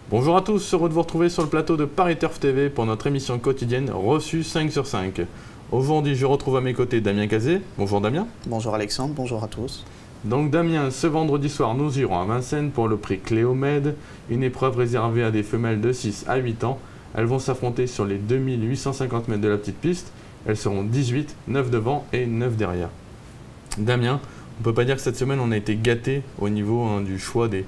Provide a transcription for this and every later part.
Bonjour à tous, heureux de vous retrouver sur le plateau de Paris Turf TV pour notre émission quotidienne reçue 5 sur 5. Aujourd'hui, je retrouve à mes côtés Damien Cazé. Bonjour Damien. Bonjour Alexandre, bonjour à tous. Donc Damien, ce vendredi soir, nous irons à Vincennes pour le prix Cléomède, une épreuve réservée à des femelles de 6 à 8 ans. Elles vont s'affronter sur les 2850 mètres de la petite piste. Elles seront 18, 9 devant et 9 derrière. Damien, on ne peut pas dire que cette semaine on a été gâtés au niveau du choix des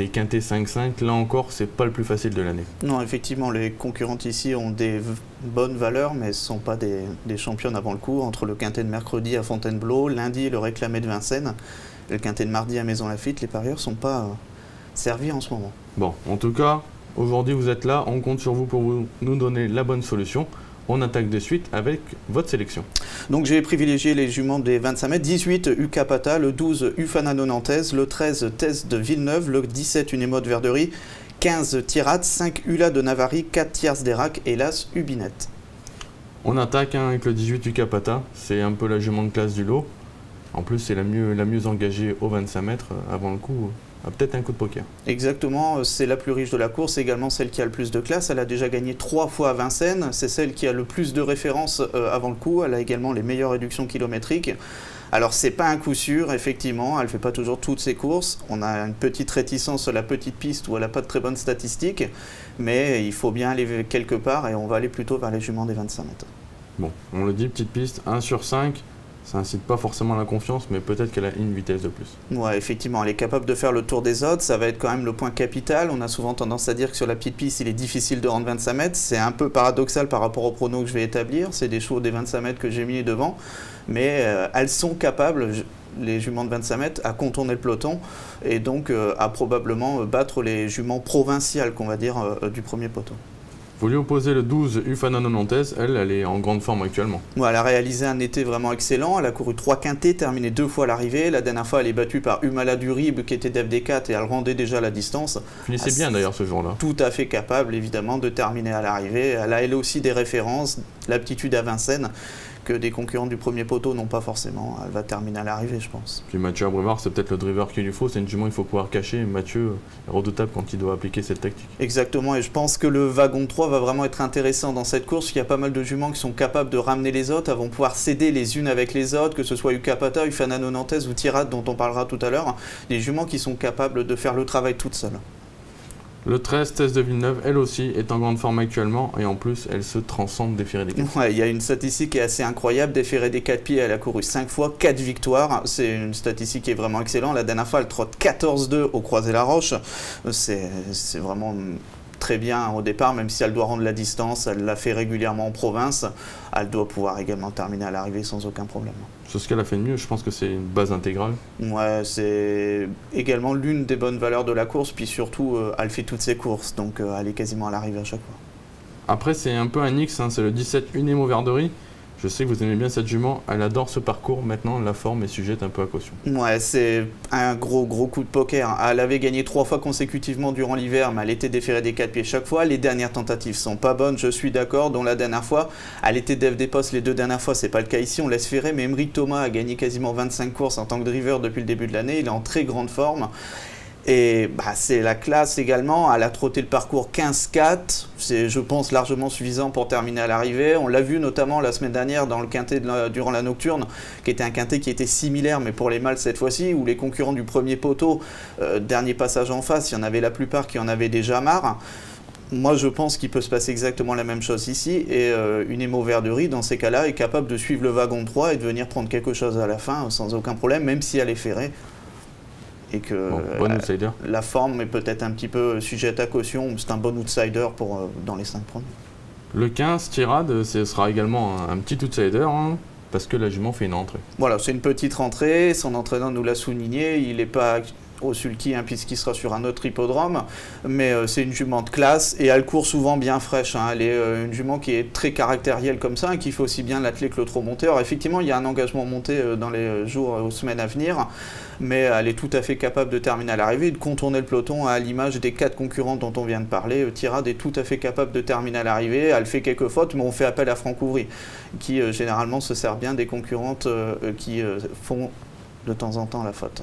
quintés 5-5, là encore, c'est pas le plus facile de l'année. Non, effectivement, les concurrentes ici ont des bonnes valeurs, mais ce ne sont pas des championnes avant le coup. Entre le quintet de mercredi à Fontainebleau, lundi le réclamé de Vincennes, le quintet de mardi à Maisons-Laffitte, les parieurs ne sont pas servis en ce moment. Bon, en tout cas, aujourd'hui vous êtes là, on compte sur vous pour nous donner la bonne solution. On attaque de suite avec votre sélection. Donc j'ai privilégié les juments des 25 mètres, 18 Ucapata, le 12 Ufanano Nantes, le 13 Thèse de Villeneuve, le 17 Unemo de Verderie, 15 Tirade, 5 Ula de Navarre, 4 Tiers d'Erac et l'As Ubinette. On attaque avec le 18 Ucapata, c'est un peu la jument de classe du lot. En plus c'est la mieux engagée aux 25 mètres, avant le coup. Peut-être un coup de poker. Exactement, c'est la plus riche de la course, également celle qui a le plus de classe. Elle a déjà gagné 3 fois à Vincennes, c'est celle qui a le plus de références avant le coup. Elle a également les meilleures réductions kilométriques. Alors c'est pas un coup sûr, effectivement, elle fait pas toujours toutes ses courses. On a une petite réticence sur la petite piste où elle n'a pas de très bonnes statistiques, mais il faut bien aller quelque part et on va aller plutôt vers les juments des 25 mètres. Bon, on le dit, petite piste, 1 sur 5. Ça incite pas forcément à la confiance, mais peut-être qu'elle a une vitesse de plus. Ouais, effectivement, elle est capable de faire le tour des odds, ça va être quand même le point capital. On a souvent tendance à dire que sur la petite piste, il est difficile de rendre 25 mètres. C'est un peu paradoxal par rapport au prono que je vais établir. C'est des chevaux des 25 mètres que j'ai mis devant. Mais elles sont capables, les juments de 25 mètres, à contourner le peloton et donc à probablement battre les juments provinciales, qu'on va dire, du premier poteau. Vous lui opposez le 12 Ufanano Nantes, elle est en grande forme actuellement. Ouais, elle a réalisé un été vraiment excellent, elle a couru 3 quintets, terminé 2 fois à l'arrivée. La dernière fois, elle est battue par Humala Durib qui était d'FD4 et elle rendait déjà la distance. Finissait bien d'ailleurs ce jour-là. Tout à fait capable évidemment de terminer à l'arrivée. Elle a elle aussi des références, l'aptitude à Vincennes, que des concurrents du premier poteau n'ont pas forcément. Elle va terminer à l'arrivée, je pense. Puis Mathieu Abrivard, c'est peut-être le driver qu'il lui faut. C'est une jument, il faut pouvoir cacher. Mathieu est redoutable quand il doit appliquer cette tactique. Exactement, et je pense que le wagon 3 va vraiment être intéressant dans cette course. Il y a pas mal de juments qui sont capables de ramener les autres. Elles vont pouvoir céder les unes avec les autres, que ce soit Ucapata, Ufanano Nantes ou Tirade, dont on parlera tout à l'heure. Des juments qui sont capables de faire le travail toutes seules. Le 13, Thèse de Villeneuve, elle aussi, est en grande forme actuellement et en plus, elle se transcende déférée des 4 pieds. Ouais, il y a une statistique qui est assez incroyable. Déférée des 4 pieds, elle a couru 5 fois, 4 victoires. C'est une statistique qui est vraiment excellente. La dernière fois, elle trotte 14-2 au Croisé-la-Roche. C'est vraiment très bien au départ, même si elle doit rendre la distance. Elle l'a fait régulièrement en province. Elle doit pouvoir également terminer à l'arrivée sans aucun problème. C'est ce qu'elle a fait de mieux, je pense que c'est une base intégrale. Ouais, c'est également l'une des bonnes valeurs de la course, puis surtout, elle fait toutes ses courses, donc elle est quasiment à l'arrivée à chaque fois. Après, c'est un peu un X, hein, c'est le 17 Unemo Verderie. Je sais que vous aimez bien cette jument, elle adore ce parcours, maintenant la forme est sujette un peu à caution. Ouais, c'est un gros coup de poker. Elle avait gagné 3 fois consécutivement durant l'hiver, mais elle était déférée des 4 pieds chaque fois. Les dernières tentatives sont pas bonnes, je suis d'accord, dont la dernière fois, elle était def des postes les 2 dernières fois, c'est pas le cas ici, on laisse ferrer, mais Émeric Thomas a gagné quasiment 25 courses en tant que driver depuis le début de l'année, il est en très grande forme. Et bah, c'est la classe également, elle a trotté le parcours 15-4, c'est je pense largement suffisant pour terminer à l'arrivée. On l'a vu notamment la semaine dernière dans le quintet durant la nocturne, qui était un quintet qui était similaire mais pour les mâles cette fois-ci, où les concurrents du premier poteau, dernier passage en face, il y en avait la plupart qui en avaient déjà marre. Moi je pense qu'il peut se passer exactement la même chose ici, et Unemo Verderie dans ces cas-là est capable de suivre le wagon 3 et de venir prendre quelque chose à la fin sans aucun problème, même si elle est ferrée. Et que bon outsider. La forme est peut-être un petit peu sujette à caution, c'est un bon outsider pour, dans les 5 premiers. Le 15, Tirade, ce sera également un petit outsider, hein, parce que la jument fait une entrée. Voilà, c'est une petite rentrée, son entraîneur nous l'a souligné, il n'est pas au sulky hein, puisqu'il sera sur un autre hippodrome, mais c'est une jument de classe et elle court souvent bien fraîche, hein. Elle est une jument qui est très caractérielle comme ça et qui fait aussi bien l'attelé que le trot monté. Alors effectivement il y a un engagement monté dans les jours aux semaines à venir, mais elle est tout à fait capable de terminer à l'arrivée et de contourner le peloton à l'image des 4 concurrents dont on vient de parler. Tirade est tout à fait capable de terminer à l'arrivée, elle fait quelques fautes mais on fait appel à Franck Ouvry qui généralement se sert bien des concurrentes qui font de temps en temps la faute.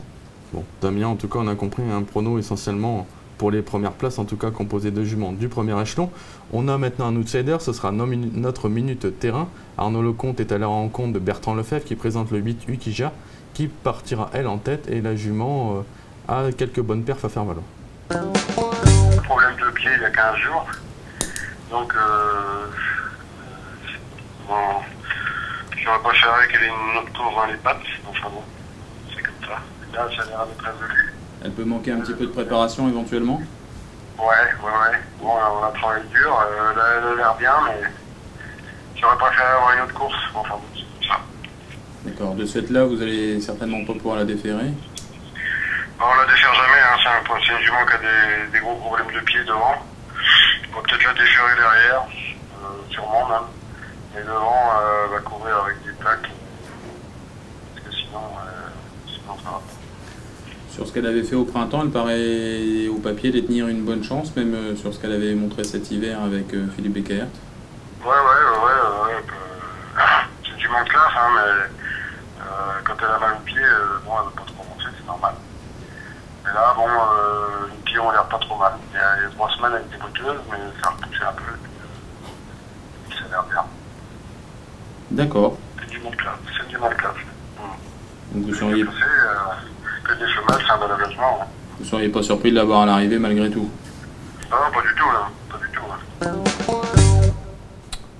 Bon, Damien, en tout cas, on a compris un prono essentiellement pour les premières places, en tout cas composées de juments du premier échelon. On a maintenant un outsider, ce sera notre minute terrain. Arnaud Lecomte est à la rencontre de Bertrand Lefebvre qui présente le 8 Ukija, qui partira elle en tête, et la jument a quelques bonnes perfs à faire valoir. Problème de pied il y a 15 jours, donc bon, j'aurais préféré qu'elle ait une autre course dans les pattes, enfin bon, c'est comme ça. Là, ça a l'air d'être résolu. Elle peut manquer un petit peu de préparation éventuellement? Ouais. Bon, on a travaillé dur, là, elle a l'air bien, mais j'aurais préféré avoir une autre course, enfin bon, c'est comme ça. D'accord, de ce fait-là, vous allez certainement pas pouvoir la déférer? Bon, on la défère jamais, hein, c'est une jument qui a des gros problèmes de pied devant. On va peut-être la déférer derrière, sûrement même. Et devant, va courir avec des plaques, parce que sinon ça va pas. Sur ce qu'elle avait fait au printemps, elle paraît au papier détenir une bonne chance, même sur ce qu'elle avait montré cet hiver avec Philippe Beckert. Ouais. C'est une jument de classe, hein, mais quand elle a mal au pied, bon, elle ne veut pas trop monter, c'est normal. Mais là, bon, les pieds ont l'air pas trop mal. Il y a 3 semaines, elle était boiteuse, mais ça a repoussé un peu. Et ça a l'air bien. D'accord. C'est du monde classe. Donc vous seriez Que des femelles, c'est un bon engagement. Hein. Vous seriez pas surpris de l'avoir à l'arrivée malgré tout? Non, pas du tout, là. Pas du tout. Hein.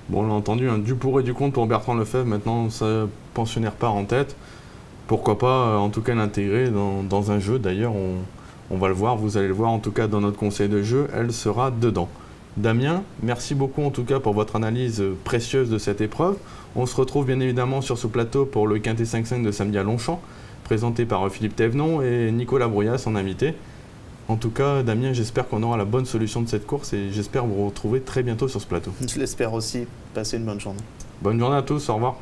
Bon, on l'a entendu, hein, du pour et du contre pour Bertrand Lefebvre. Maintenant, sa pensionnaire part en tête. Pourquoi pas, en tout cas, l'intégrer dans un jeu. D'ailleurs, on va le voir, vous allez le voir, en tout cas, dans notre conseil de jeu, elle sera dedans. Damien, merci beaucoup, en tout cas, pour votre analyse précieuse de cette épreuve. On se retrouve, bien évidemment, sur ce plateau pour le Quintet 5-5 de samedi à Longchamp, présenté par Philippe Thévenon et Nicolas Brouillat, son invité. En tout cas, Damien, j'espère qu'on aura la bonne solution de cette course et j'espère vous retrouver très bientôt sur ce plateau. Je l'espère aussi. Passez une bonne journée. Bonne journée à tous, au revoir.